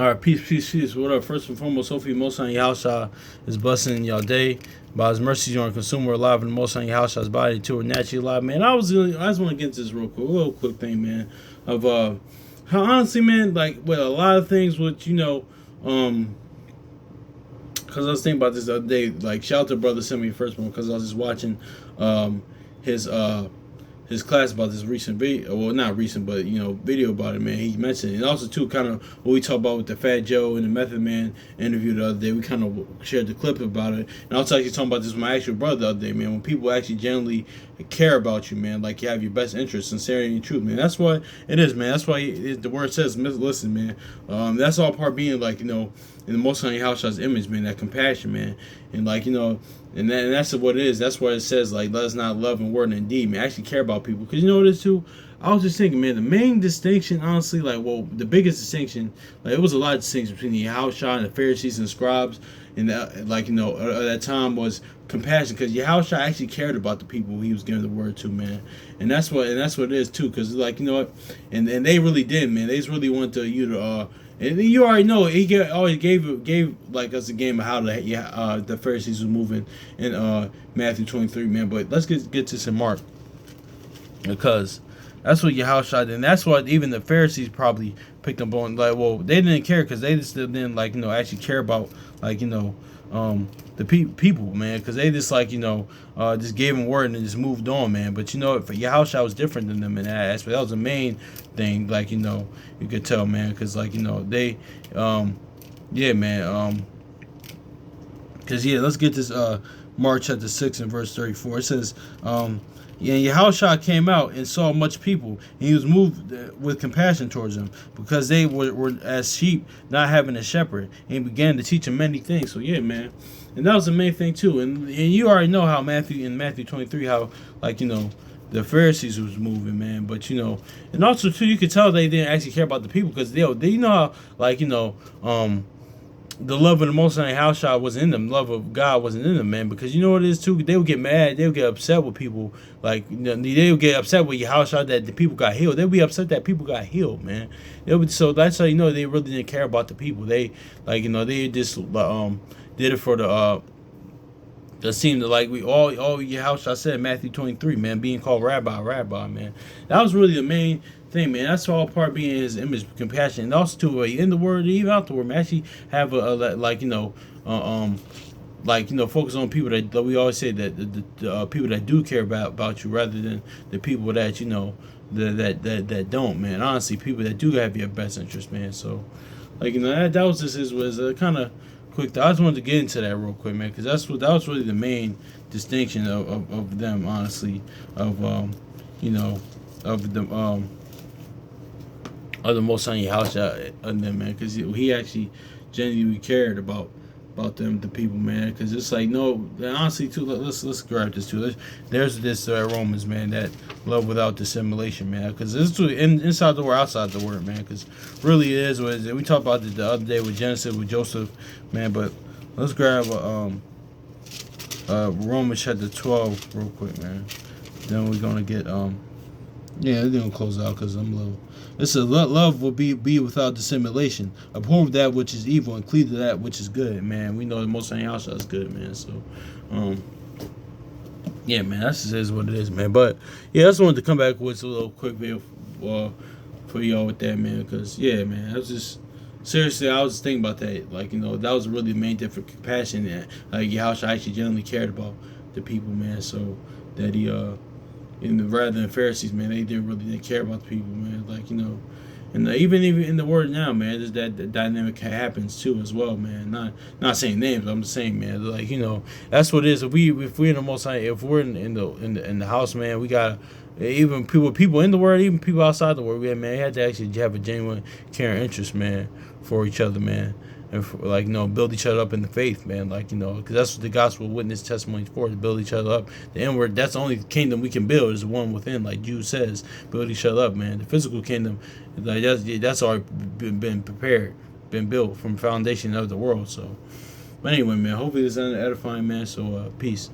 All right, peace. What up? First and foremost, hopefully most on your house is blessing y'all day. By His mercies, you're on consumer alive, and the most on your house His body to a naturally alive, man. I just want to get into this real quick, a little quick thing, man. Of how honestly, man, like with a lot of things, with because I was thinking about this the other day. Like, shout out to brother sent me the first one because I was just watching his his class about this recent video, well, not recent, but video about it, man. He mentioned it. And also too, kind of what we talked about with the Fat Joe and the Method Man interview the other day. We kind of shared the clip about it, and I was actually talking about this with my actual brother the other day, man. When people actually genuinely care about you, man, like you have your best interest, sincerity, and truth, man. That's what it is, man. That's why the word says, listen, man. That's all part being like in the most on your house image, man. That compassion, man, and and that's what it is. That's why it says, like, let us not love in word and deed, man. Actually care about people. Because you know what it is, too? I was just thinking, man, the main distinction, honestly, the biggest distinction, it was a lot of distinctions between the Yahushua and the Pharisees and scribes, and at that time was compassion. Because Yahushua actually cared about the people he was giving the word to, man. And that's what it is, too. Because, and they really did, man. They just really wanted you to, and you already know he always gave like us a game of how the Pharisees was moving in Matthew 23, man. But let's get to some Mark, because that's what Yahushua did, and that's what even the Pharisees probably picked up on. Like, well, they didn't care because they just didn't actually care about the people, man, because they just just gave him word and just moved on, man. But for Yahushua was different than them in that aspect. That was the main thing, you could tell, man, because they, yeah, man, because let's get this Mark chapter 6 and verse 34. It says, yeah, Yahushua came out and saw much people, and he was moved with compassion towards them, because they were as sheep not having a shepherd, and he began to teach them many things. So yeah, man, and that was the main thing too. And you already know how in Matthew 23, how the Pharisees was moving, man. But and also too, you could tell they didn't actually care about the people, because they how the love of the Most High House wasn't in them. The love of God wasn't in them, man. Because you know what it is too. They would get mad. They would get upset with people. They would get upset with your house that the people got healed. They would be upset that people got healed, man. So that's how they really didn't care about the people. They they just did it for the. It seemed like we all your house I said Matthew 23, man, being called rabbi, man. That was really the main thing, man. That's all part being his image, compassion, and also too in the word, even out the word, man. Actually have focus on people that we always say that the people that do care about you, rather than the people that that don't, man. Honestly, people that do have your best interest, man. So that was just was kind of quick. I just wanted to get into that real quick, man, because that was really the main distinction of them, honestly, of the Most High House of them, man, because he actually genuinely cared about them, the people, man, because it's no, honestly too. Let's grab this too. There's this Romans, man, that love without dissimulation, man, because this is inside the word, outside the word, man, because really it is what it is. We talked about it the other day with Genesis, with Joseph, man, but let's grab Romans chapter 12 real quick, man. Then we're gonna get yeah, we're gonna close out because I'm low. It says, love will be without dissimulation. Abhor that which is evil and cleave to that which is good, man. We know the Most High House is good, man. So, yeah, man, that's just is what it is, man. But, yeah, I just wanted to come back with a little quick video for y'all with that, man. Because, yeah, man, I was just, seriously, I was just thinking about that. That was really the main difference, compassion. And, Yahushua actually genuinely cared about the people, man. So, that he, rather than Pharisees, man, they didn't care about the people, man. And even in the word now, man, there's that dynamic happens too as well, man. Not saying names, I'm just saying, man. That's what it is. If we're in the Most High, if we're in the house, man, we gotta even people in the word, even people outside the word, man, they had to actually have a genuine care and interest, man, for each other, man. And for, build each other up in the faith, man. Because that's what the gospel witness testimony is for, to build each other up. The inward, that's the only kingdom we can build, is the one within, like Jude says, build each other up, man. The physical kingdom, that's already been prepared, been built from foundation of the world. So, but anyway, man, hopefully this is edifying, man. So, peace.